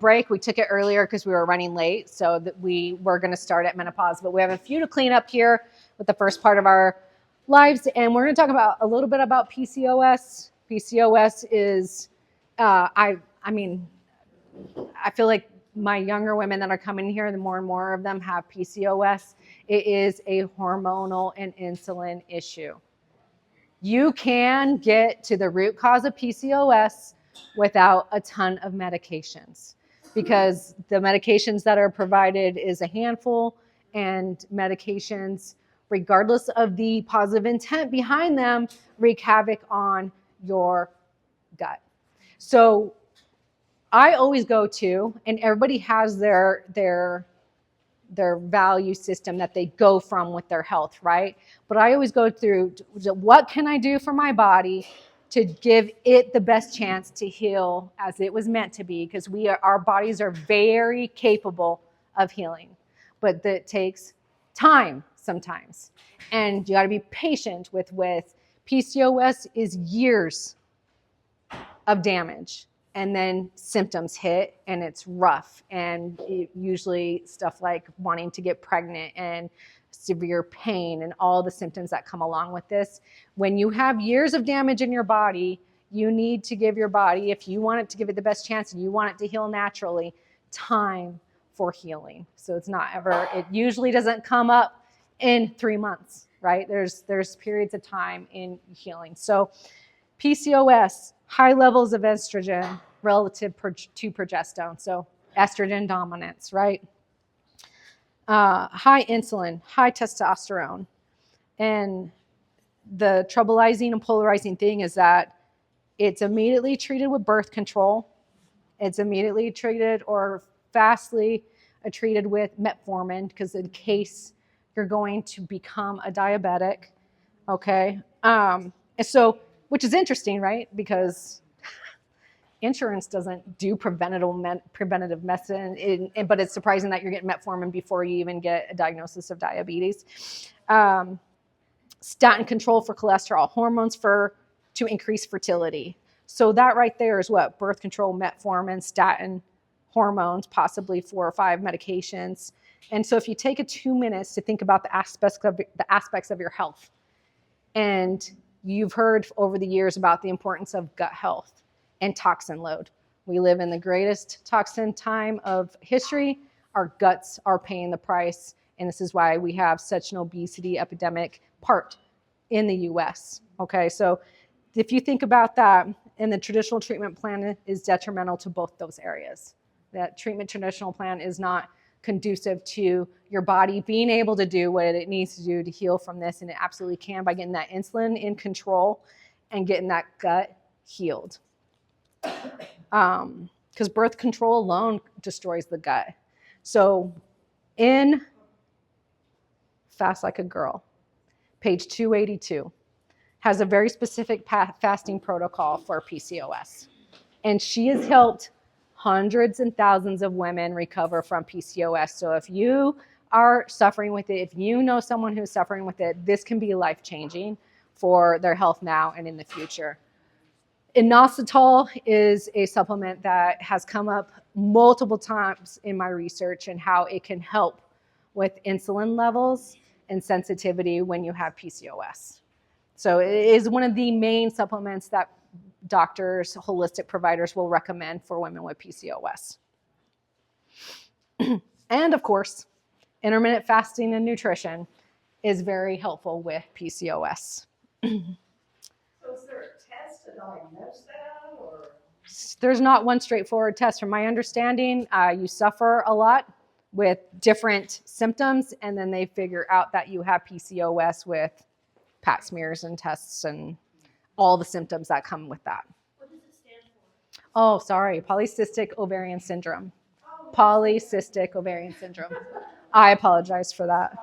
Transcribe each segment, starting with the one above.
break. We took it earlier because we were running late, so that we were going to start at menopause. But we have a few to clean up here with the first part of our lives, and we're going to talk about a little bit about PCOS. PCOS is, I mean, I feel like my younger women that are coming here, the more and more of them have PCOS. It is a hormonal and insulin issue. You can get to the root cause of PCOS without a ton of medications, because the medications that are provided is a handful, and medications, regardless of the positive intent behind them, wreak havoc on your gut. So I always go to, and everybody has their value system that they go from with their health, right? But I always go through, what can I do for my body to give it the best chance to heal as it was meant to be? Because our bodies are very capable of healing, but that takes time sometimes. And you got to be patient with PCOS is years of damage. And then symptoms hit and it's rough. And usually stuff like wanting to get pregnant and severe pain and all the symptoms that come along with this. When you have years of damage in your body, you need to give your body, if you want it to give it the best chance and you want it to heal naturally, time for healing. So it's not ever, it usually doesn't come up in 3 months, right? There's periods of time in healing. So PCOS, high levels of estrogen relative to progesterone. So estrogen dominance, right? High insulin, high testosterone. And the troubleizing and polarizing thing is that it's immediately treated with birth control. It's immediately treated or fastly treated with metformin, because in case you're going to become a diabetic, okay? And so, which is interesting, right? Because insurance doesn't do preventative medicine, but it's surprising that you're getting metformin before you even get a diagnosis of diabetes. Statin control for cholesterol, hormones to increase fertility. So that right there is what? Birth control, metformin, statin, hormones, possibly 4 or 5 medications. And so if you take 2 minutes to think about the aspects of your health, and you've heard over the years about the importance of gut health and toxin load. We live in the greatest toxin time of history. Our guts are paying the price, and this is why we have such an obesity epidemic part in the US. Okay, so if you think about that, and the traditional treatment plan is detrimental to both those areas. That treatment traditional plan is not conducive to your body being able to do what it needs to do to heal from this, and it absolutely can by getting that insulin in control and getting that gut healed. Because birth control alone destroys the gut. So in Fast Like a Girl, page 282, has a very specific fasting protocol for PCOS. And she has helped hundreds and thousands of women recover from PCOS. So if you are suffering with it, if you know someone who's suffering with it, this can be life-changing for their health now and in the future. Inositol is a supplement that has come up multiple times in my research and how it can help with insulin levels and sensitivity when you have PCOS. So it is one of the main supplements that doctors, holistic providers will recommend for women with PCOS. And of course, intermittent fasting and nutrition is very helpful with PCOS. So is there a test to diagnose that, or? There's not one straightforward test. From my understanding, you suffer a lot with different symptoms, and then they figure out that you have PCOS with pap smears and tests and all the symptoms that come with that. What does it stand for? Oh, sorry, polycystic ovarian syndrome. Polycystic ovarian syndrome. I apologize for that.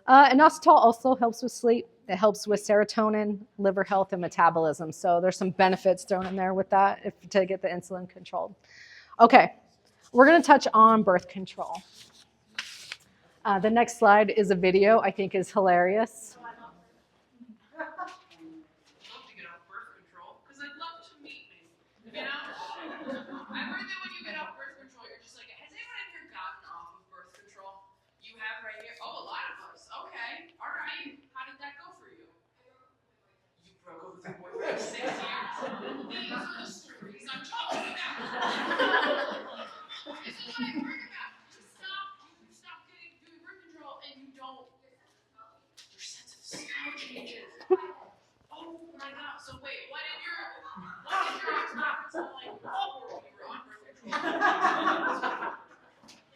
Inositol also helps with sleep. It helps with serotonin, liver health, and metabolism. So there's some benefits thrown in there with that to get the insulin controlled. Okay, we're going to touch on birth control. The next slide is a video I think is hilarious. heard that when you get off birth control, you're just like, has anyone in here gotten off of birth control? You have right here? Oh, a lot of us. Okay. All right. How did that go for you? You broke up with your boyfriend 6 years. These are the stories I'm talking about. This is what I've heard about. You stop doing birth control and you don't. Your sense of smell changes. Oh my God. So wait, what did your ex-boyfriend smell like before you were on birth control? You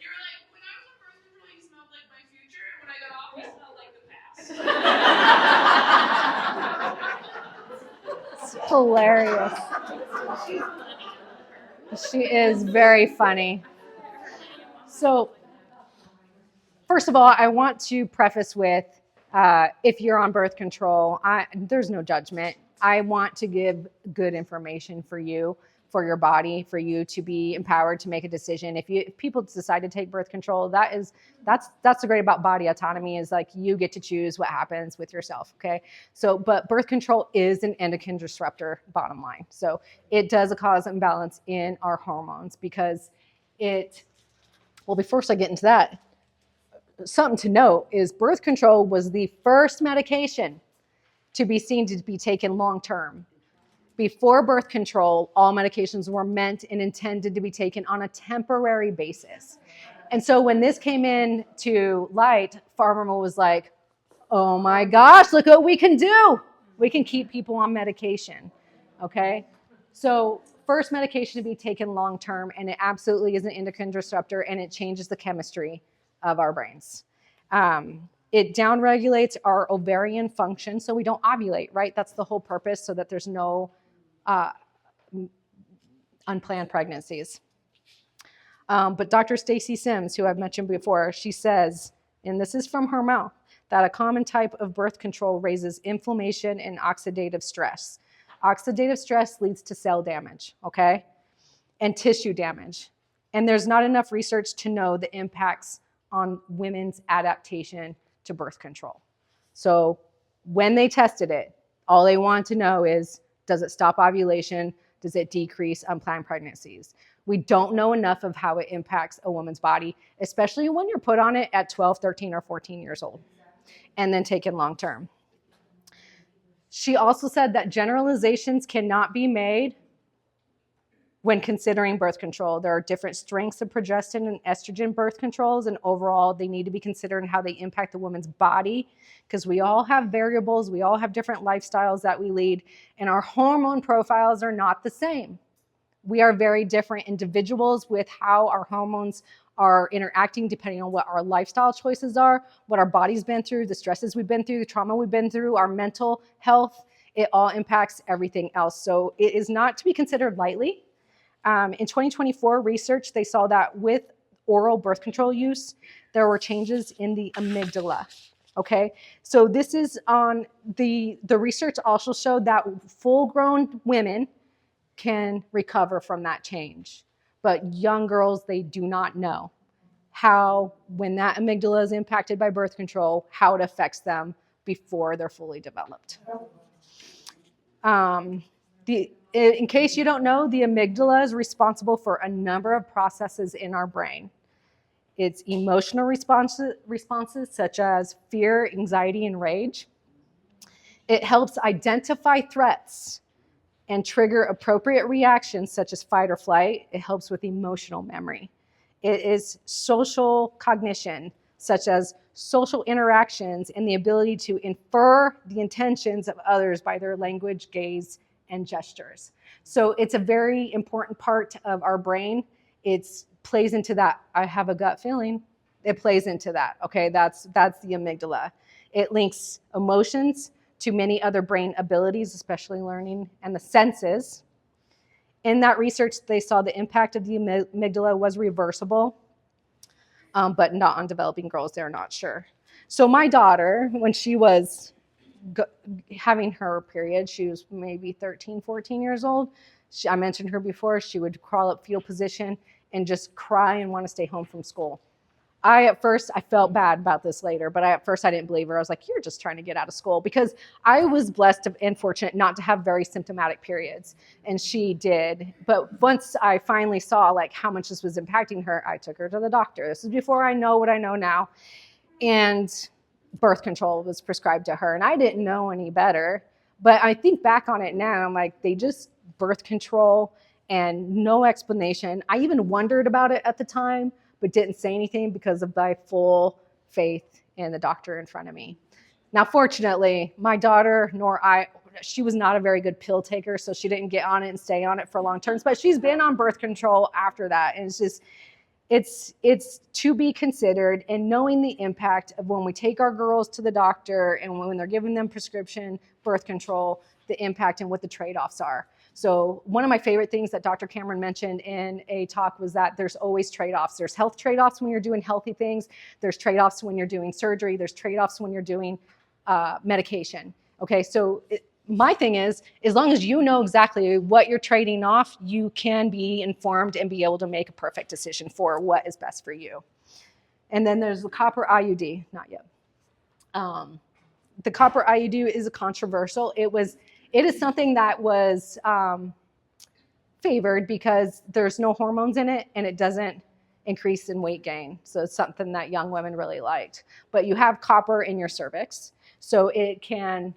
were like, when I was on birth control, he smelled like my future, and when I got off, he smelled like the past. It's hilarious. She is very funny. So, first of all, I want to preface with, if you're on birth control, there's no judgment. I want to give good information for you, for your body, for you to be empowered to make a decision. If people decide to take birth control, that's the great about body autonomy, is like you get to choose what happens with yourself. Okay. So, but birth control is an endocrine disruptor, bottom line. So it does cause imbalance in our hormones because before I get into that, something to note is birth control was the first medication to be seen to be taken long-term. Before birth control, all medications were meant and intended to be taken on a temporary basis. And so when this came in to light, Pharma was like, oh my gosh, look what we can do. We can keep people on medication, okay? So first medication to be taken long-term, and it absolutely is an endocrine disruptor, and it changes the chemistry of our brains. It downregulates our ovarian function, so we don't ovulate, right? That's the whole purpose, so that there's no unplanned pregnancies. But Dr. Stacy Sims, who I've mentioned before, she says, and this is from her mouth, that a common type of birth control raises inflammation and oxidative stress. Oxidative stress leads to cell damage, okay, and tissue damage. And there's not enough research to know the impacts on women's adaptation to birth control. So when they tested it, all they want to know is, does it stop ovulation? Does it decrease unplanned pregnancies? We don't know enough of how it impacts a woman's body, especially when you're put on it at 12, 13, or 14 years old, and then taken long term. She also said that generalizations cannot be made when considering birth control. There are different strengths of progestin and estrogen birth controls, and overall they need to be considered in how they impact the woman's body, because we all have variables, we all have different lifestyles that we lead, and our hormone profiles are not the same. We are very different individuals with how our hormones are interacting depending on what our lifestyle choices are, what our body's been through, the stresses we've been through, the trauma we've been through, our mental health. It all impacts everything else. So it is not to be considered lightly. In 2024 research, they saw that with oral birth control use, there were changes in the amygdala. Okay, so this is on the research also showed that full-grown women can recover from that change. But young girls, they do not know how, when that amygdala is impacted by birth control, how it affects them before they're fully developed. In case you don't know, the amygdala is responsible for a number of processes in our brain. It's emotional responses such as fear, anxiety, and rage. It helps identify threats and trigger appropriate reactions such as fight or flight. It helps with emotional memory. It is social cognition, such as social interactions and the ability to infer the intentions of others by their language, gaze, and gestures. So it's a very important part of our brain. It plays into that, I have a gut feeling. It plays into that, okay? That's the amygdala. It links emotions to many other brain abilities, especially learning and the senses. In that research, they saw the impact of the amygdala was reversible, but not on developing girls. They're not sure. So my daughter, when she was having her period, she was maybe 13, 14 years old. I mentioned her before, she would crawl up fetal position and just cry and want to stay home from school. at first, I felt bad about this later, but at first I didn't believe her. I was like, you're just trying to get out of school, because I was blessed and fortunate not to have very symptomatic periods, and she did. But once I finally saw like how much this was impacting her, I took her to the doctor. This is before I know what I know now. And birth control was prescribed to her, and I didn't know any better. But I think back on it now, I'm like, they just birth control and no explanation. I even wondered about it at the time, but didn't say anything because of my full faith in the doctor in front of me. Now, fortunately, my daughter nor I, she was not a very good pill taker, so she didn't get on it and stay on it for long terms, but she's been on birth control after that. And it's just, it's to be considered, and knowing the impact of when we take our girls to the doctor and when they're giving them prescription birth control, the impact and what the trade-offs are. So one of my favorite things that Dr. Cameron mentioned in a talk was that there's always trade-offs. There's health trade-offs when you're doing healthy things. There's trade-offs when you're doing surgery. There's trade-offs when you're doing medication. Okay, so my thing is, as long as you know exactly what you're trading off, you can be informed and be able to make a perfect decision for what is best for you. And then there's the copper IUD, not yet. The copper IUD is controversial. It is something that was favored because there's no hormones in it and it doesn't increase in weight gain. So it's something that young women really liked. But you have copper in your cervix, so it can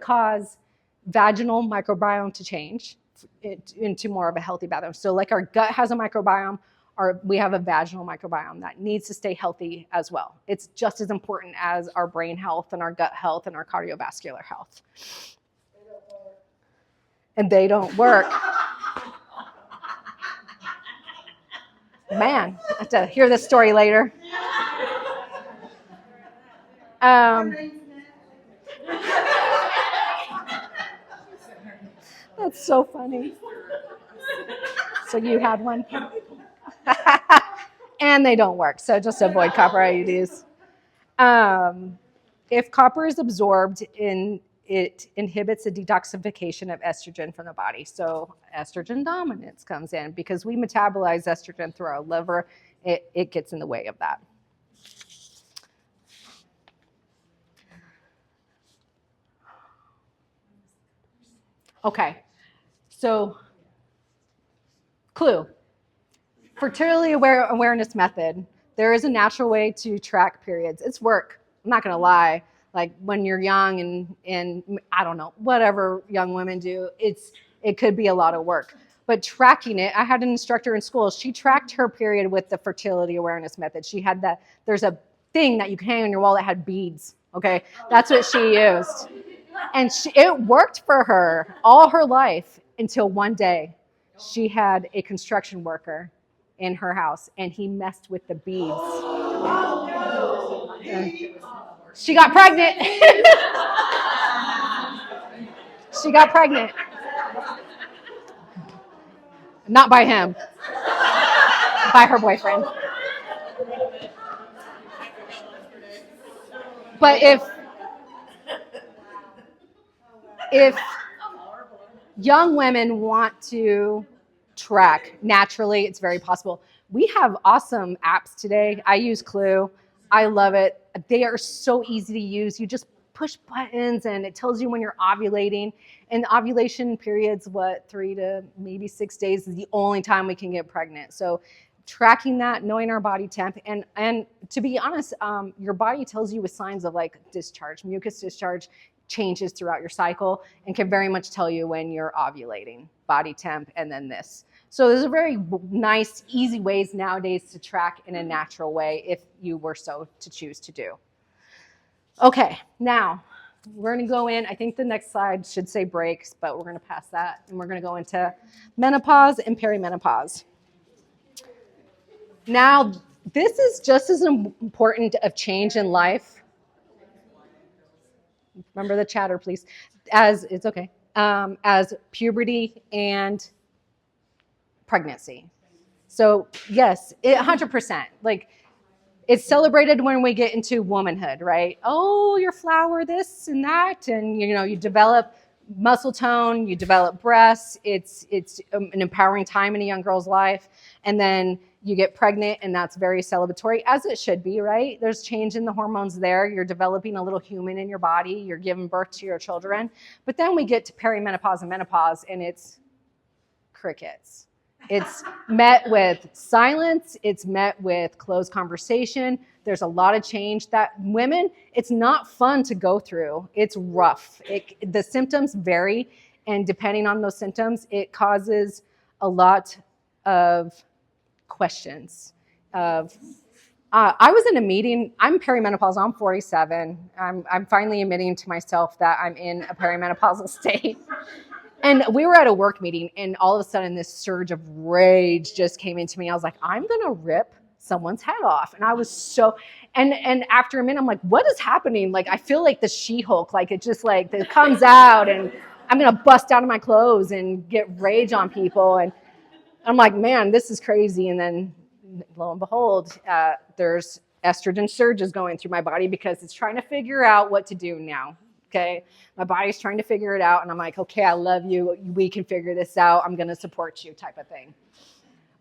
cause vaginal microbiome to change into more of a healthy bathroom. So like our gut has a microbiome, we have a vaginal microbiome that needs to stay healthy as well. It's just as important as our brain health and our gut health and our cardiovascular health. And they don't work. Man, I have to hear this story later. That's so funny. So you had one? And they don't work, so just avoid copper IUDs. If copper is absorbed, it inhibits the detoxification of estrogen from the body. So estrogen dominance comes in because we metabolize estrogen through our liver. It gets in the way of that. Okay, so clue. Fertility awareness method. There is a natural way to track periods. It's work. I'm not gonna lie. Like when you're young and I don't know, whatever young women do, it could be a lot of work. But tracking it, I had an instructor in school. She tracked her period with the fertility awareness method. She had there's a thing that you can hang on your wall that had beads. Okay, that's what she used. And it worked for her all her life until one day she had a construction worker in her house and he messed with the beads. She got pregnant. She got pregnant. Not by him. By her boyfriend. But if young women want to track naturally, it's very possible. We have awesome apps today. I use Clue. I love it. They are so easy to use. You just push buttons and it tells you when you're ovulating. And the ovulation period's 3 to maybe 6 days is the only time we can get pregnant. So tracking that, knowing our body temp, and to be honest, your body tells you with signs of like discharge, mucus discharge changes throughout your cycle and can very much tell you when you're ovulating, body temp, and then this. So there's a very nice, easy ways nowadays to track in a natural way if you were so to choose to do. Okay, now we're gonna go in, I think the next slide should say breaks, but we're gonna pass that and we're gonna go into menopause and perimenopause. Now, this is just as important of change in life. Remember the chatter, please. As puberty and pregnancy. So yes, 100%. Like it's celebrated when we get into womanhood, right? Oh, your flower, this and that, and you develop muscle tone, you develop breasts. It's an empowering time in a young girl's life, and then you get pregnant, and that's very celebratory, as it should be, right? There's change in the hormones there. You're developing a little human in your body. You're giving birth to your children. But then we get to perimenopause and menopause, and it's crickets. It's met with silence. It's met with closed conversation. There's a lot of change that women, it's not fun to go through. It's rough. The symptoms vary, and depending on those symptoms, it causes a lot of questions. I was in a meeting. I'm perimenopausal. I'm 47. I'm finally admitting to myself that I'm in a perimenopausal state. And we were at a work meeting, and all of a sudden this surge of rage just came into me. I was like, I'm going to rip someone's head off. And I was so, and after a minute, I'm like, what is happening? Like, I feel like the She-Hulk, like it just like, it comes out, and I'm going to bust out of my clothes and get rage on people. And I'm like, man, this is crazy. And then lo and behold, there's estrogen surges going through my body because it's trying to figure out what to do now. Okay, my body's trying to figure it out, and I'm like, okay, I love you. We can figure this out. I'm going to support you, type of thing.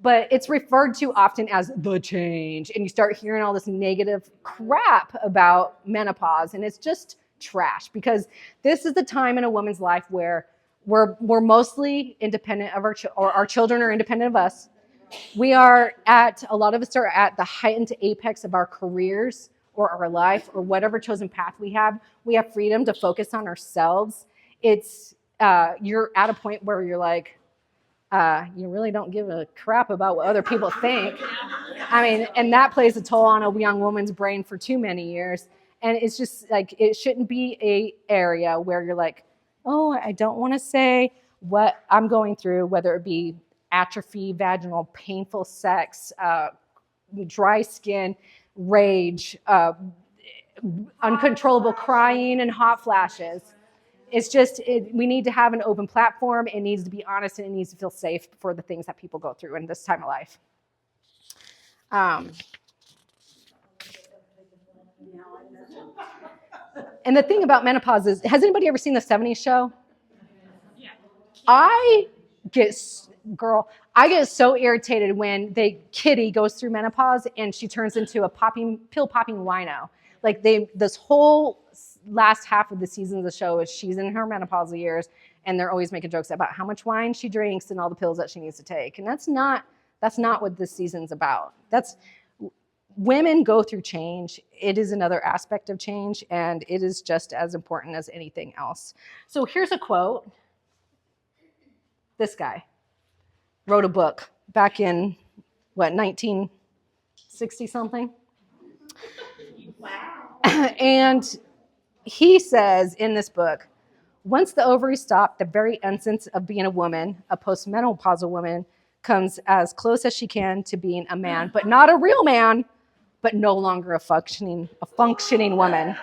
But it's referred to often as the change, and you start hearing all this negative crap about menopause, and it's just trash because this is the time in a woman's life where we're mostly independent of our children are independent of us. We are a lot of us are at the heightened apex of our careers or our life or whatever chosen path we have. We have freedom to focus on ourselves. It's you're at a point where you're like, you really don't give a crap about what other people think. I mean, and that plays a toll on a young woman's brain for too many years. And it's just like, it shouldn't be a area where you're like, oh, I don't want to say what I'm going through, whether it be atrophy, vaginal, painful sex, dry skin, rage, uncontrollable crying, and hot flashes. It's just, we need to have an open platform. It needs to be honest, and it needs to feel safe for the things that people go through in this time of life. And the thing about menopause is, has anybody ever seen the 70s show? Yeah. I get so irritated when Kitty goes through menopause and she turns into a pill popping wino. Like this whole last half of the season of the show is she's in her menopausal years, and they're always making jokes about how much wine she drinks and all the pills that she needs to take. And that's not what this season's about. Women go through change. It is another aspect of change, and it is just as important as anything else. So here's a quote. This guy wrote a book back in, 1960 something? Wow. And he says in this book, once the ovaries stop, the very essence of being a woman, a postmenopausal woman, comes as close as she can to being a man, but not a real man, but no longer a functioning woman.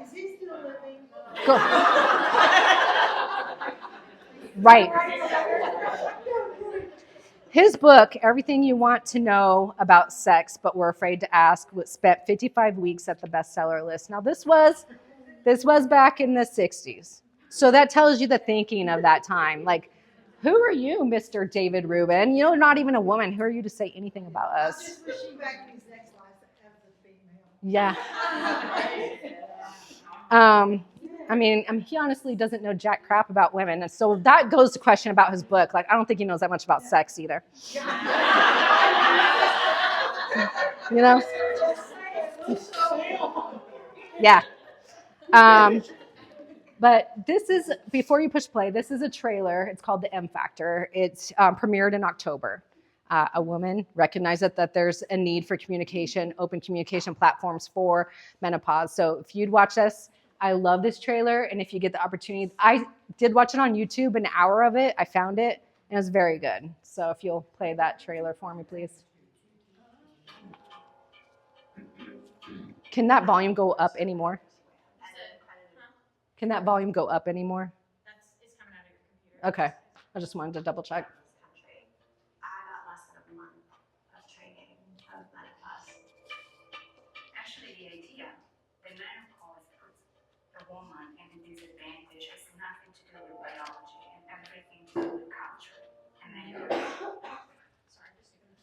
Is he still living? Go. Right. His book, Everything You Want to Know About Sex But Were Afraid to Ask, spent 55 weeks at the bestseller list. Now, this was back in the 60s. So that tells you the thinking of that time. Like, who are you, Mr. David Rubin? You're not even a woman. Who are you to say anything about us? Just wishing back to his next life as a female. Yeah. I mean, he honestly doesn't know jack crap about women. And so that goes to question about his book. Like, I don't think he knows that much about sex either. You know? Yeah. But this is, before you push play, this is a trailer. It's called The M Factor. It's premiered in October. A woman recognized that there's a need for communication, open communication platforms for menopause. So if you'd watch this, I love this trailer. And if you get the opportunity, I did watch it on YouTube, an hour of it. I found it, and it was very good. So if you'll play that trailer for me, please. Can that volume go up anymore? Can that volume go up anymore? It's coming out of your computer. Okay. I just wanted to double check. I got less than a month of training of menopause. Actually, the idea that menopause puts the woman in a disadvantage has nothing to do with biology and everything to do with culture. And then sorry, just a minute.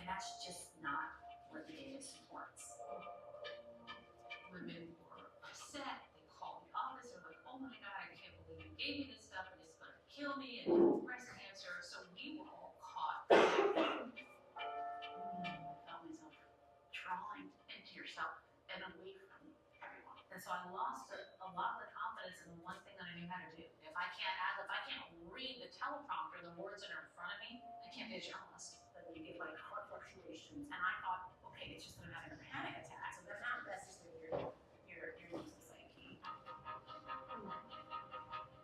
And that's just not what the data supports. Women were upset. They called the office. They're like, "Oh my God, I can't believe you gave me this stuff, and it's going to kill me, and it's breast cancer." So we were all caught. I felt myself drawing into yourself and away from everyone. And so I lost a lot of the confidence in the one thing that I knew how to do. If I can't read the teleprompter, the words that are in front of me, I can't be a journalist. But you get like heart fluctuations, and I thought, okay, it's just that I'm having a panic attack. So they're not necessarily your useless psyche.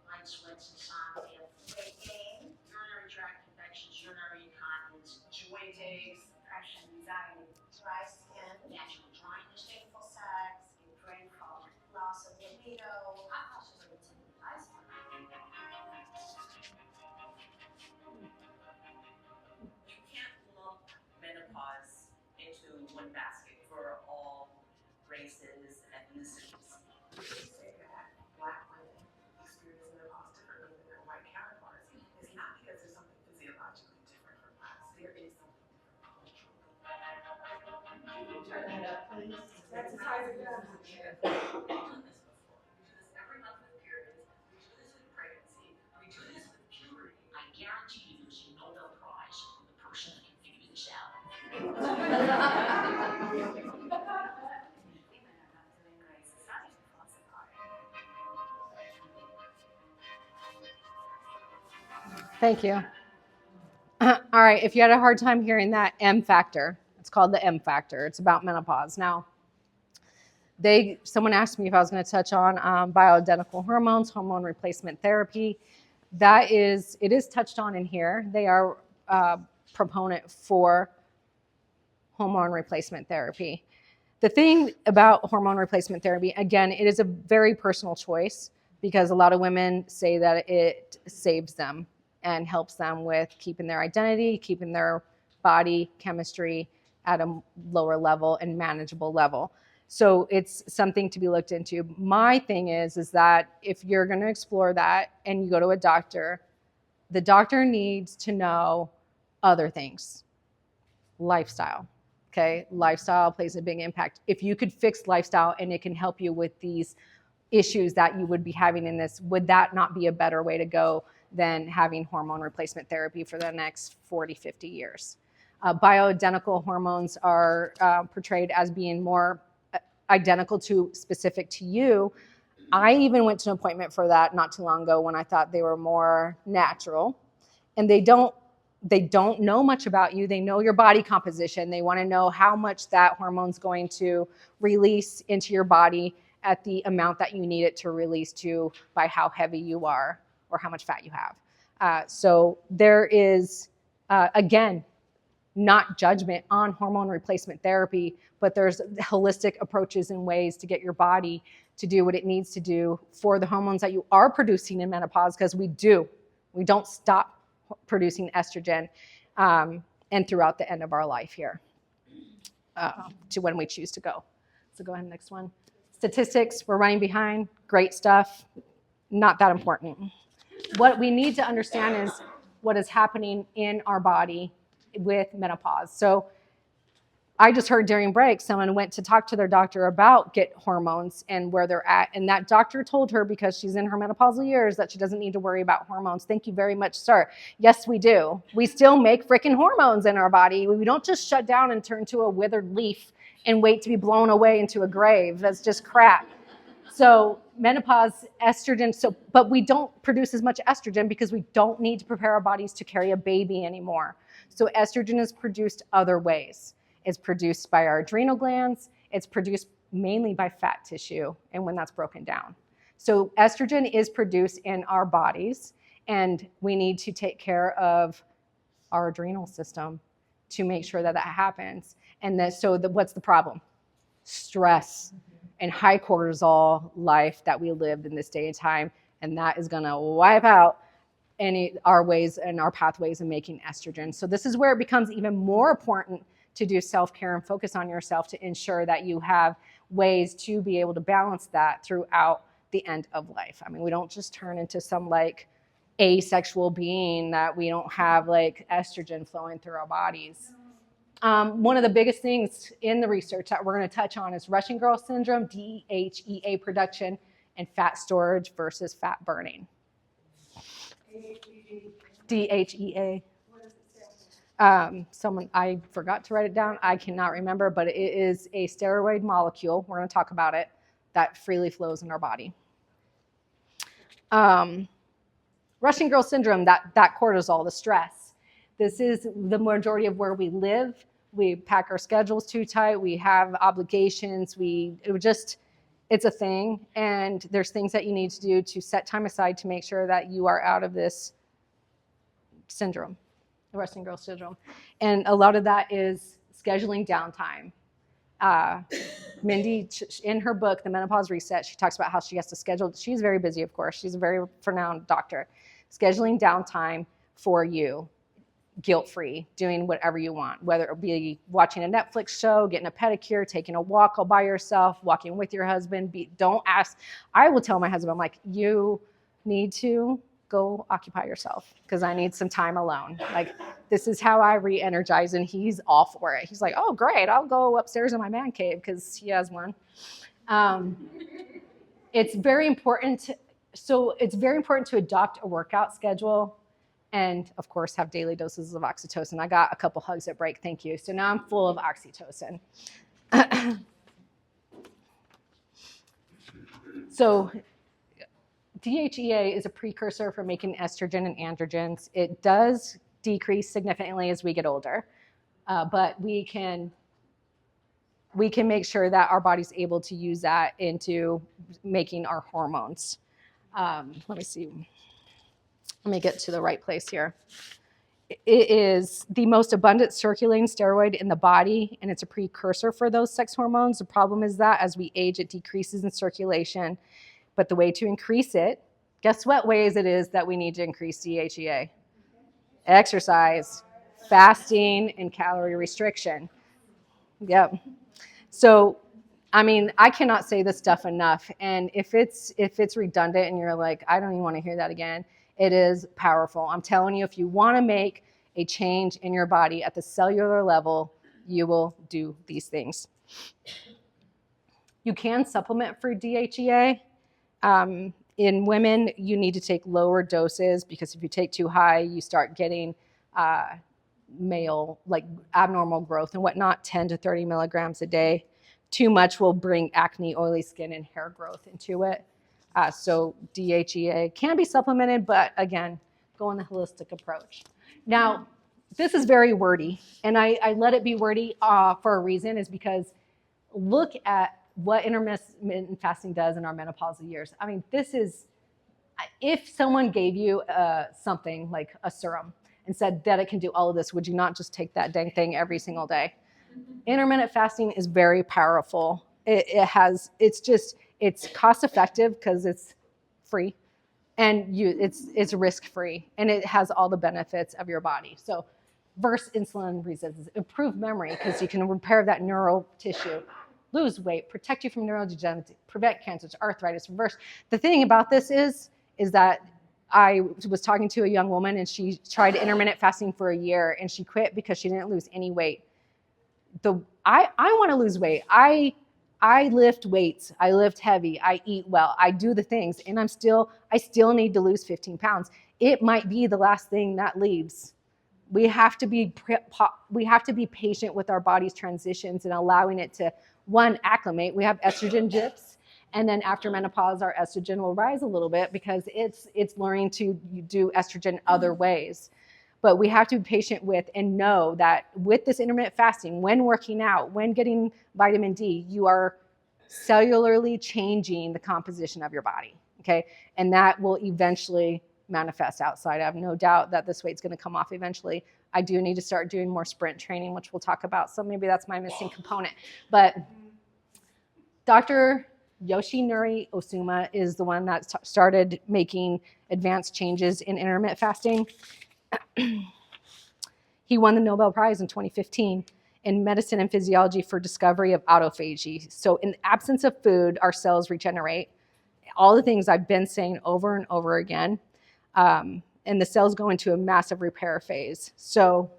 Light sweats, insomnia, weight gain, urinary tract infections, urinary incontinence, joint aches, Depression, anxiety, dry skin, natural dryness, painful sex, brain fog, loss of libido. hot flushes are intended eyes. You can't lump menopause into one basket for all races, ethnicities. We say that Black women experience menopause differently than their white counterparts. It's not because there's something physiologically different from us. There is something different culturally. Turn that up, please. That's a type of We've done this before. We do this every month with periods. We do this with pregnancy. We do this with puberty. I guarantee you there's a Nobel Prize for the person that can figure this out. Women are not doing great. Society falls apart. Thank you. All right, if you had a hard time hearing that M factor, it's called the M factor. It's about menopause. Now, someone asked me if I was going to touch on bioidentical hormones, hormone replacement therapy. It is touched on in here. They are proponent for hormone replacement therapy. The thing about hormone replacement therapy, again, it is a very personal choice because a lot of women say that it saves them and helps them with keeping their identity, keeping their body chemistry at a lower level and manageable level. So it's something to be looked into. My thing is that if you're going to explore that and you go to a doctor, the doctor needs to know other things. Lifestyle, okay? Lifestyle plays a big impact. If you could fix lifestyle and it can help you with these issues that you would be having in this, would that not be a better way to go than having hormone replacement therapy for the next 40, 50 years? Bioidentical hormones are portrayed as being more identical to specific to you. I even went to an appointment for that not too long ago when I thought they were more natural. And they don't know much about you. They know your body composition. They want to know how much that hormone's going to release into your body at the amount that you need it to release to by how heavy you are or how much fat you have. So there is, again, not judgment on hormone replacement therapy, but there's holistic approaches and ways to get your body to do what it needs to do for the hormones that you are producing in menopause, because we don't stop producing estrogen and throughout the end of our life here to when we choose to go. So go ahead, next one. Statistics, we're running behind, great stuff, not that important. What we need to understand is what is happening in our body with menopause. So I just heard during break, someone went to talk to their doctor about get hormones and where they're at. And that doctor told her, because she's in her menopausal years, that she doesn't need to worry about hormones. Thank you very much, sir. Yes, we do. We still make freaking hormones in our body. We don't just shut down and turn to a withered leaf and wait to be blown away into a grave. That's just crap. So menopause, estrogen, but we don't produce as much estrogen because we don't need to prepare our bodies to carry a baby anymore. So estrogen is produced other ways. It's produced by our adrenal glands. It's produced mainly by fat tissue and when that's broken down. So estrogen is produced in our bodies, and we need to take care of our adrenal system to make sure that that happens. And what's the problem? Stress and high cortisol life that we lived in this day and time, and that is gonna wipe out our ways and our pathways in making estrogen. So this is where it becomes even more important to do self-care and focus on yourself to ensure that you have ways to be able to balance that throughout the end of life. I mean, we don't just turn into some like asexual being that we don't have like estrogen flowing through our bodies. One of the biggest things in the research that we're going to touch on is Russian girl syndrome, DHEA production, and fat storage versus fat burning. DHEA. I forgot to write it down. I cannot remember, but it is a steroid molecule. We're going to talk about it that freely flows in our body. Russian girl syndrome, that cortisol, the stress. This is the majority of where we live. We pack our schedules too tight. We have obligations. It's a thing. And there's things that you need to do to set time aside to make sure that you are out of this syndrome, the Russian girl syndrome. And a lot of that is scheduling downtime. Mindy, in her book, The Menopause Reset, she talks about how she has to schedule. She's very busy, of course. She's a very renowned doctor. Scheduling downtime for you, guilt-free, doing whatever you want, whether it be watching a Netflix show, getting a pedicure, taking a walk all by yourself, walking with your husband. Don't ask. I will tell my husband, I'm like, you need to go occupy yourself because I need some time alone. Like, this is how I re-energize, and he's all for it. He's like, oh, great, I'll go upstairs in my man cave because he has one. It's very important to adopt a workout schedule and, of course, have daily doses of oxytocin. I got a couple hugs at break, thank you. So now I'm full of oxytocin. So DHEA is a precursor for making estrogen and androgens. It does decrease significantly as we get older, but we can make sure that our body's able to use that into making our hormones. Let me see. Let me get to the right place here. It is the most abundant circulating steroid in the body, and it's a precursor for those sex hormones. The problem is that as we age, it decreases in circulation. But the way to increase it, guess what ways it is that we need to increase DHEA? Exercise, fasting, and calorie restriction. Yep. So, I mean, I cannot say this stuff enough. And if it's redundant and you're like, I don't even want to hear that again, it is powerful. I'm telling you, if you want to make a change in your body at the cellular level, you will do these things. You can supplement for DHEA. In women, you need to take lower doses because if you take too high, you start getting male, like abnormal growth and whatnot, 10 to 30 milligrams a day. Too much will bring acne, oily skin, and hair growth into it. So DHEA can be supplemented, but again, go on the holistic approach. Now, this is very wordy, and I let it be wordy for a reason, is because look at what intermittent fasting does in our menopausal years. I mean, this is, if someone gave you something like a serum and said that it can do all of this, would you not just take that dang thing every single day? Intermittent fasting is very powerful. It's cost effective because it's free, and it's risk free, and it has all the benefits of your body. So, versus insulin resistance, improve memory because you can repair that neural tissue, lose weight, protect you from neurodegenerative, prevent cancers, arthritis, reverse. The thing about this is that I was talking to a young woman and she tried intermittent fasting for a year and she quit because she didn't lose any weight. I want to lose weight. I lift weights. I lift heavy. I eat well. I do the things, and I still need to lose 15 pounds. It might be the last thing that leaves. We have to be patient with our body's transitions and allowing it to, one, acclimate. We have estrogen dips, and then after menopause, our estrogen will rise a little bit because it's learning to do estrogen other ways. But we have to be patient with and know that with this intermittent fasting, when working out, when getting vitamin D, you are cellularly changing the composition of your body, okay? And that will eventually manifest outside. I have no doubt that this weight's gonna come off eventually. I do need to start doing more sprint training, which we'll talk about, so maybe that's my missing component. But Dr. Yoshinori Osuma is the one that started making advanced changes in intermittent fasting. He won the Nobel Prize in 2015 in medicine and physiology for discovery of autophagy. So in the absence of food, our cells regenerate. All the things I've been saying over and over again. And the cells go into a massive repair phase. So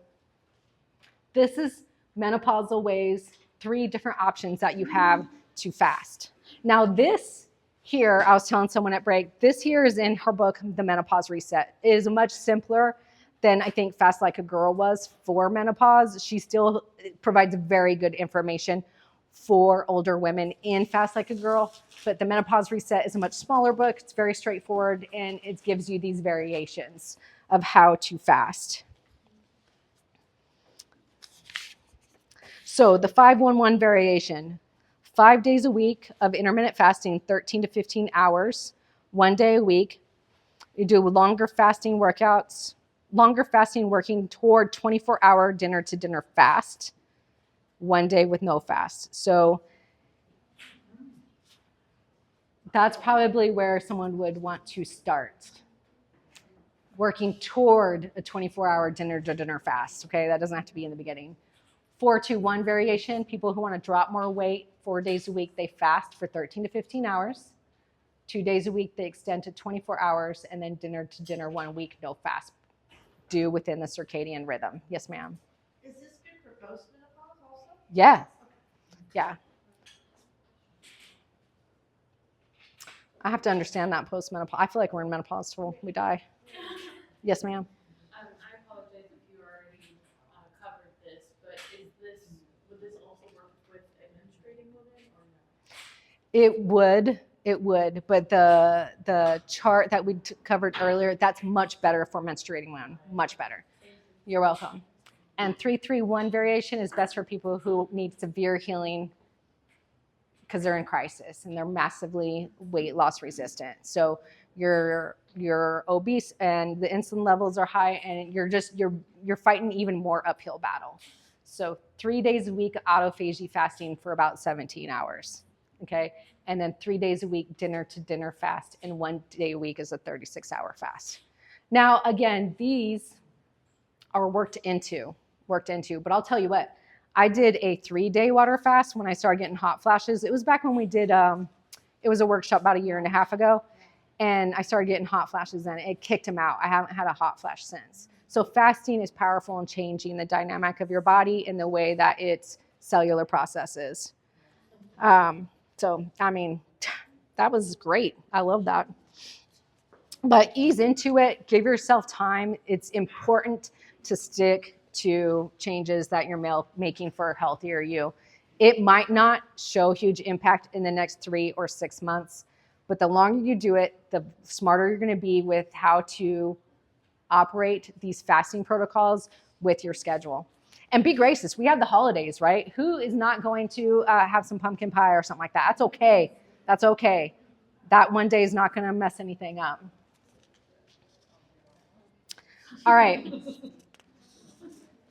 this is menopausal ways, 3 different options that you have to fast. Now this here, I was telling someone at break, this here is in her book, The Menopause Reset. It is much simpler than I think Fast Like a Girl was for menopause. She still provides very good information for older women in Fast Like a Girl, but The Menopause Reset is a much smaller book. It's very straightforward, and it gives you these variations of how to fast. So the 5-1-1 variation, 5 days a week of intermittent fasting, 13 to 15 hours, 1 day a week. You do longer fasting workouts, longer fasting working toward 24-hour dinner to dinner fast, 1 day with no fast. So that's probably where someone would want to start, working toward a 24-hour dinner to dinner fast. Okay, that doesn't have to be in the beginning. 4-2-1 variation, people who want to drop more weight, 4 days a week, they fast for 13 to 15 hours. 2 days a week, they extend to 24 hours, and then dinner to dinner 1 week, no fast. Do within the circadian rhythm. Yes, ma'am. Is this good for postmenopause also? Yeah. Yeah. I have to understand that postmenopause. I feel like we're in menopause till we die. Yes, ma'am. I apologize if you already covered this, but would this also work with a menstruating woman or no? It would, but the chart that we covered earlier, that's much better for menstruating women, much better. You're welcome. And 3-3-1 variation is best for people who need severe healing because they're in crisis and they're massively weight loss resistant. So you're obese and the insulin levels are high, and you're fighting even more uphill battle. So 3 days a week autophagy fasting for about 17 hours. Okay, and then 3 days a week dinner to dinner fast, and 1 day a week is a 36-hour fast. Now, again, these are worked into, but I'll tell you what, I did a 3-day water fast when I started getting hot flashes. It was back when we did, it was a workshop about 1.5 years ago, and I started getting hot flashes then. It kicked them out. I haven't had a hot flash since. So fasting is powerful in changing the dynamic of your body and the way that its cellular processes. So, I mean, that was great. I love that. But ease into it. Give yourself time. It's important to stick to changes that you're making for a healthier you. It might not show huge impact in the next 3 or 6 months, but the longer you do it, the smarter you're going to be with how to operate these fasting protocols with your schedule. And be gracious. We have the holidays, right? Who is not going to have some pumpkin pie or something like that? That's okay. That's okay. That 1 day is not going to mess anything up. All right.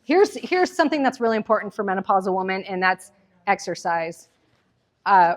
Here's something that's really important for menopausal women, and that's exercise.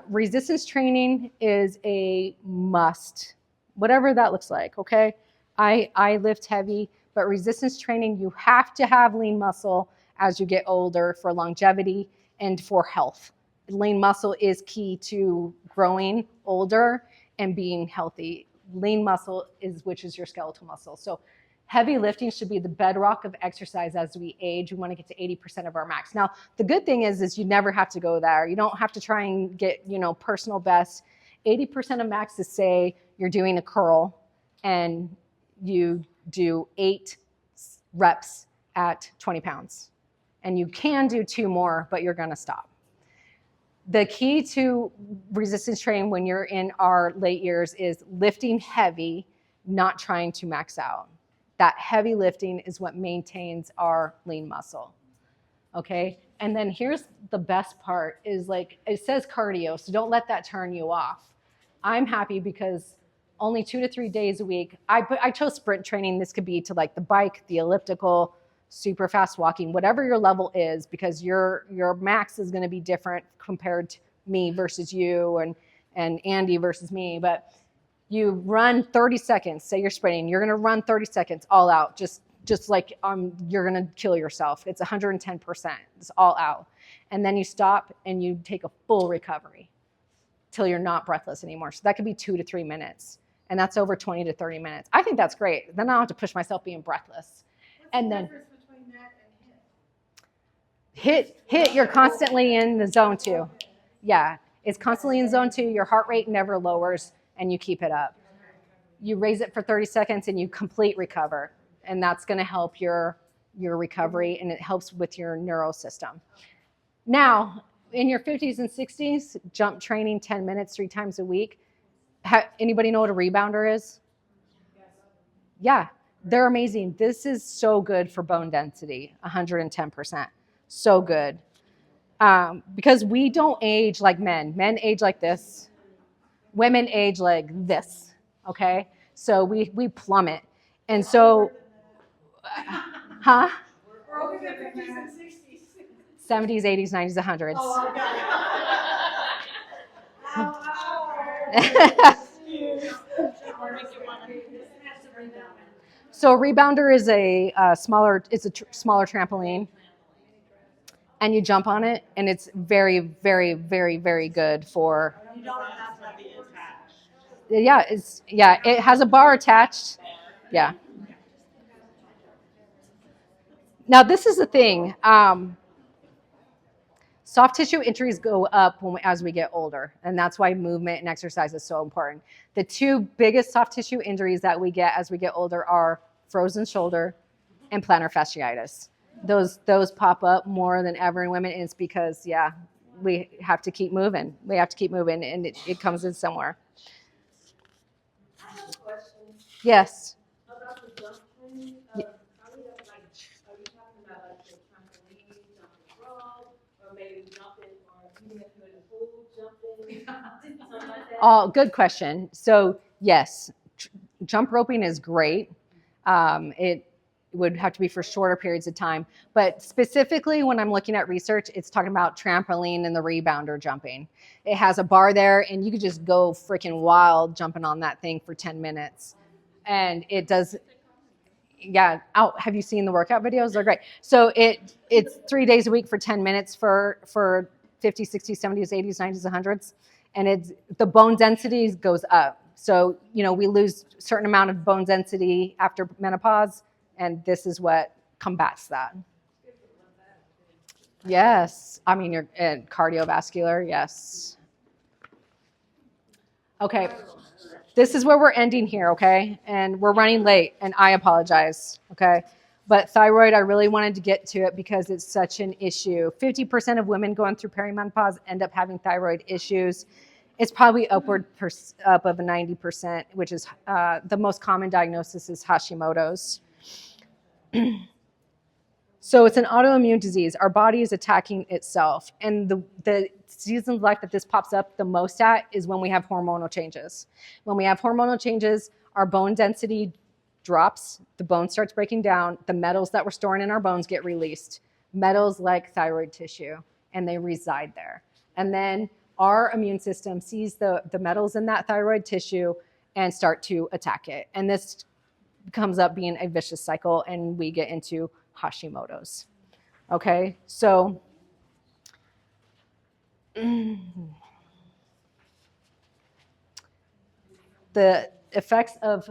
Resistance training is a must, whatever that looks like, okay? I lift heavy, but resistance training, you have to have lean muscle as you get older for longevity and for health. Lean muscle is key to growing older and being healthy. Lean muscle which is your skeletal muscle. So heavy lifting should be the bedrock of exercise as we age. We want to get to 80% of our max. Now, the good thing is you never have to go there. You don't have to try and get, personal best. 80% of max is, say you're doing a curl and you do 8 reps at 20 pounds. And you can do 2 more, but you're going to stop. The key to resistance training when you're in our late years is lifting heavy, not trying to max out. That heavy lifting is what maintains our lean muscle. Okay? And then here's the best part is, like, it says cardio, so don't let that turn you off. I'm happy because only 2 to 3 days a week. I chose sprint training. This could be to like the bike, the elliptical, super fast walking, whatever your level is, because your max is going to be different compared to me versus you and Andy versus me. But you run 30 seconds, say you're sprinting, you're going to run 30 seconds all out, just like you're going to kill yourself. It's 110%. It's all out. And then you stop and you take a full recovery till you're not breathless anymore. So that could be 2 to 3 minutes. And that's over 20 to 30 minutes. I think that's great. Then I don't have to push myself being breathless. What's the difference between that and You're constantly in the zone 2. Yeah, it's constantly in zone 2. Your heart rate never lowers, and you keep it up. You raise it for 30 seconds, and you complete recover, and that's going to help your recovery, and it helps with your neural system. Now, in your 50s and 60s, jump training 10 minutes 3 times a week. Anybody know what a rebounder is? Yeah, they're amazing. This is so good for bone density, 110%. So good. Because we don't age like men. Men age like this. Women age like this. Okay? So we plummet. And so, huh? We're over the 50s and 60s. 70s, 80s, 90s, 100s. Oh, okay. So a rebounder is a smaller trampoline, and you jump on it, and it's very, very, very, very good for. You don't have to be attached. Yeah, it has a bar attached. Yeah. Now this is the thing. Soft tissue injuries go up as we get older, and that's why movement and exercise is so important. The 2 biggest soft tissue injuries that we get as we get older are frozen shoulder and plantar fasciitis. Those pop up more than ever in women, and it's because, we have to keep moving. We have to keep moving, and it comes in somewhere. I have a question Yes. about the jump training. Are you talking about like the trampoline, jumping rope, or maybe jumping, or even if you're in the pool, jumping, something like that? Oh, good question. So yes, jump roping is great. It would have to be for shorter periods of time. But specifically when I'm looking at research, it's talking about trampoline and the rebounder jumping. It has a bar there, and you could just go freaking wild jumping on that thing for 10 minutes. And it does, yeah. Have you seen the workout videos? They're great. So it's 3 days a week for 10 minutes for 50s, 60s, 70s, 80s, 90s, 100s. And the bone density goes up. So, we lose a certain amount of bone density after menopause, and this is what combats that. Yes. I mean, cardiovascular, yes. Okay. This is where we're ending here, okay? And we're running late, and I apologize, okay? But thyroid, I really wanted to get to it because it's such an issue. 50% of women going through perimenopause end up having thyroid issues. It's probably up of 90%, which is the most common diagnosis is Hashimoto's. So it's an autoimmune disease. Our body is attacking itself. And the season of life that this pops up the most at is when we have hormonal changes. When we have hormonal changes, our bone density drops, the bone starts breaking down, the metals that we're storing in our bones get released. Metals like thyroid tissue, and they reside there. And then our immune system sees the metals in that thyroid tissue and start to attack it. And this comes up being a vicious cycle, and we get into Hashimoto's. Okay, so the effects of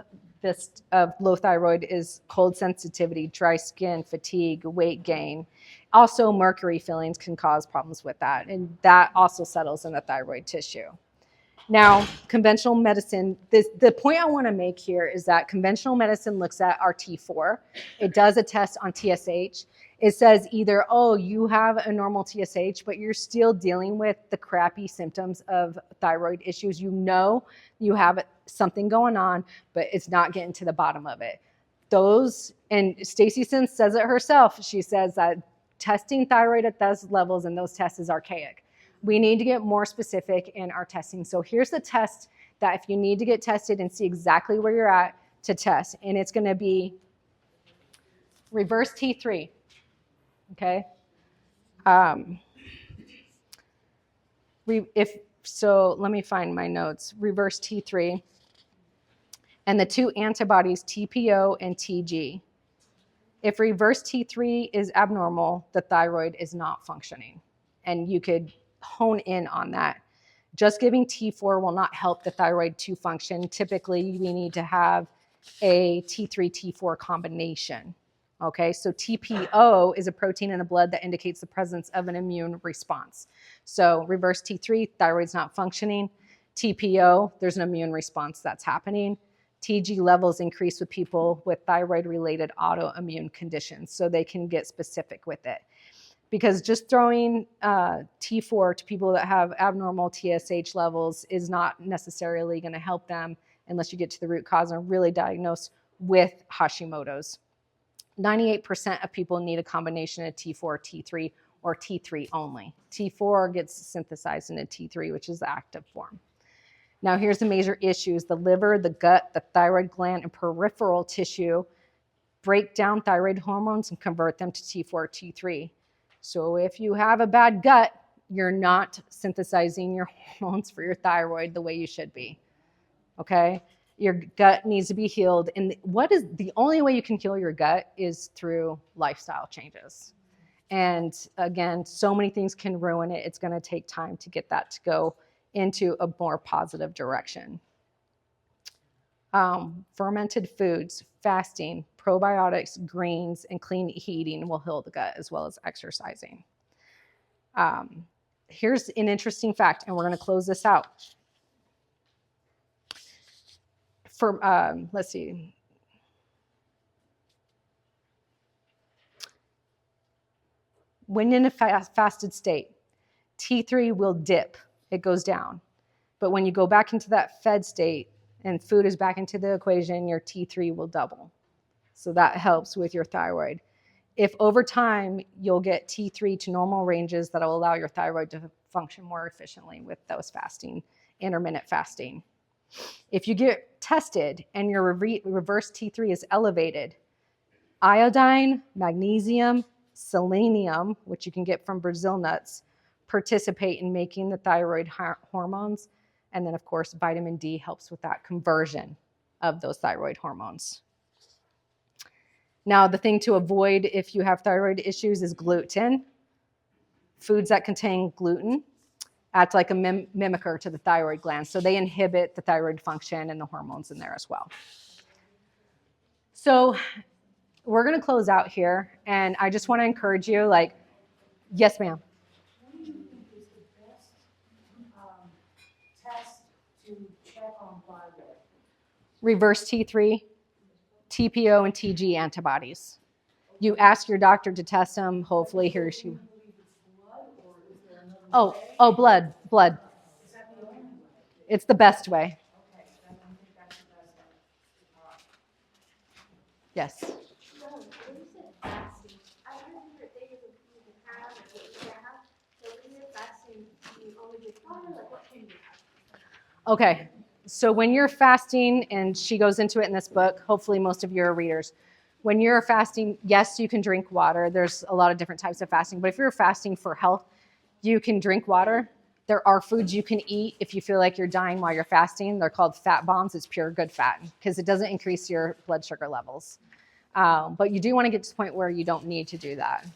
low thyroid is cold sensitivity, dry skin, fatigue, weight gain. Also, mercury fillings can cause problems with that, and that also settles in the thyroid tissue. Now, conventional medicine, the point I want to make here is that conventional medicine looks at our T4. It does a test on TSH. It says either, oh, you have a normal TSH, but you're still dealing with the crappy symptoms of thyroid issues. You know you have something going on, but it's not getting to the bottom of it. And Stacy Sims says it herself. She says that testing thyroid at those levels and those tests is archaic. We need to get more specific in our testing. So here's the test that if you need to get tested and see exactly where you're at to test, and it's going to be reverse T3, okay? Let me find my notes. Reverse T3, and the 2 antibodies, TPO and TG. If reverse T3 is abnormal, the thyroid is not functioning, and you could hone in on that. Just giving T4 will not help the thyroid to function. Typically, we need to have a T3, T4 combination, Okay, so TPO is a protein in the blood that indicates the presence of an immune response. So reverse T3, thyroid's not functioning. TPO, there's an immune response that's happening. TG levels increase with people with thyroid-related autoimmune conditions, so they can get specific with it. Because just throwing T4 to people that have abnormal TSH levels is not necessarily going to help them unless you get to the root cause and really diagnose with Hashimoto's. 98% of people need a combination of T4, T3, or T3 only. T4 gets synthesized into T3, which is the active form. Now, here's the major issues. The liver, the gut, the thyroid gland, and peripheral tissue break down thyroid hormones and convert them to T4, T3. So if you have a bad gut, you're not synthesizing your hormones for your thyroid the way you should be, okay? Your gut needs to be healed. And what is the only way you can heal your gut is through lifestyle changes. And again, so many things can ruin it. It's going to take time to get that to go into a more positive direction. Fermented foods, fasting, probiotics, greens, and clean eating will heal the gut as well as exercising. Here's an interesting fact, and we're going to close this out. Let's see. When in a fasted state, T3 will dip. It goes down. But when you go back into that fed state and food is back into the equation, your T3 will double. So that helps with your thyroid. If over time, you'll get T3 to normal ranges, that'll allow your thyroid to function more efficiently with those fasting, intermittent fasting. If you get tested and your reverse T3 is elevated, iodine, magnesium, selenium, which you can get from Brazil nuts, participate in making the thyroid hormones. And then, of course, vitamin D helps with that conversion of those thyroid hormones. Now, the thing to avoid if you have thyroid issues is gluten. Foods that contain gluten act like a mimicker to the thyroid gland. So they inhibit the thyroid function and the hormones in there as well. So we're going to close out here. And I just want to encourage you, like, yes, ma'am. What do you think is the best test to check on thyroid? Reverse T3, TPO, and TG antibodies. You ask your doctor to test them. Hopefully he or she. Oh, blood. Is that the only way? It's the best way. Okay, then I think that's the best way. Yes. No, when you said fasting, I heard different things of you can have and what you can't have. So when you're fasting, do you only drink water? Like, what can you have? Okay. So when you're fasting, and she goes into it in this book, hopefully most of you are readers. When you're fasting, yes, you can drink water. There's a lot of different types of fasting. But if you're fasting for health, you can drink water. There are foods you can eat if you feel like you're dying while you're fasting. They're called fat bombs. It's pure good fat because it doesn't increase your blood sugar levels. But you do want to get to the point where you don't need to do that.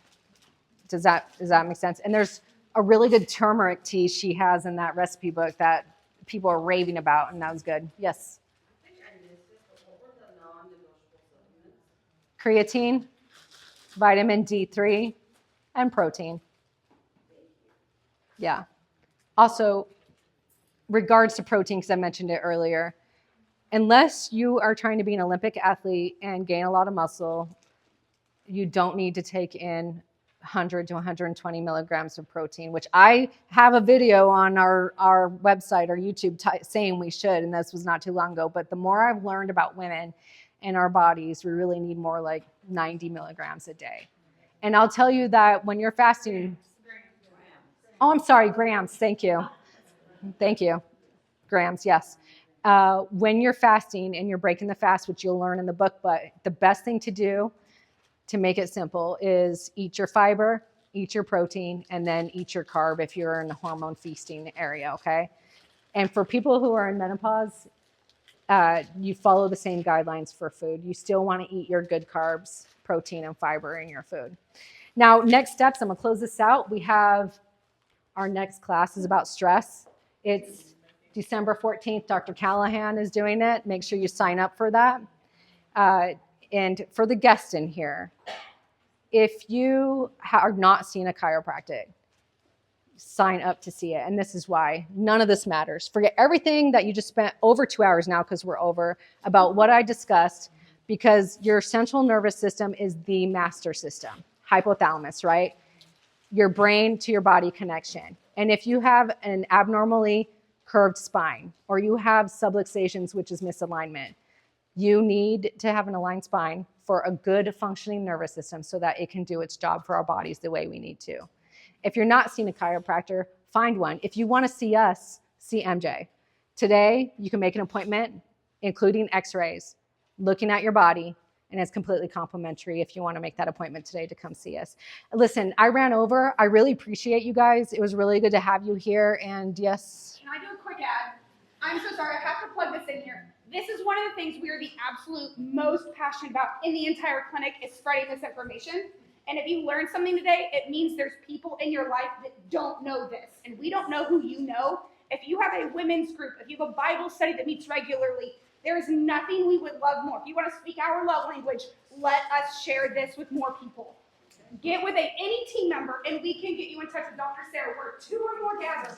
Does that make sense? And there's a really good turmeric tea she has in that recipe book that people are raving about, and that was good. Yes? I think I missed it, but what were the non-negotiable supplements? Creatine, vitamin D3, and protein. Yeah. Also, regards to protein, because I mentioned it earlier, unless you are trying to be an Olympic athlete and gain a lot of muscle, you don't need to take in 100 to 120 milligrams of protein, which I have a video on our website, our YouTube, saying we should, and this was not too long ago. But the more I've learned about women and our bodies, we really need more like 90 milligrams a day. And I'll tell you that when you're fasting, oh, I'm sorry, grams. Thank you. Grams, yes. When you're fasting and you're breaking the fast, which you'll learn in the book, but the best thing to do to make it simple is eat your fiber, eat your protein, and then eat your carb if you're in the hormone feasting area, okay? And for people who are in menopause, you follow the same guidelines for food. You still want to eat your good carbs, protein, and fiber in your food. Now, next steps, I'm going to close this out. We have our next class is about stress. It's December 14th. Dr. Callahan is doing it. Make sure you sign up for that. and for the guests in here, if you are not seeing a chiropractic, sign up to see it. And this is why none of this matters. Forget everything that you just spent over 2 hours now, because we're over, about what I discussed, because your central nervous system is the master system, hypothalamus, right? Your brain to your body connection. And if you have an abnormally curved spine, or you have subluxations, which is misalignment, you need to have an aligned spine for a good functioning nervous system so that it can do its job for our bodies the way we need to. If you're not seeing a chiropractor, find one. If you want to see us, see MJ. Today, you can make an appointment, including x-rays, looking at your body, and it's completely complimentary if you want to make that appointment today to come see us. Listen, I ran over. I really appreciate you guys. It was really good to have you here. And yes. Can I do a quick ad? I'm so sorry, I have to plug this in here. This is one of the things we are the absolute most passionate about in the entire clinic, is spreading this information. And if you learned something today, it means there's people in your life that don't know this. And we don't know who you know. If you have a women's group, if you have a Bible study that meets regularly, there is nothing we would love more. If you want to speak our love language, let us share this with more people. Get with any team member, and we can get you in touch with Dr. Sarah. Where 2 or more gather,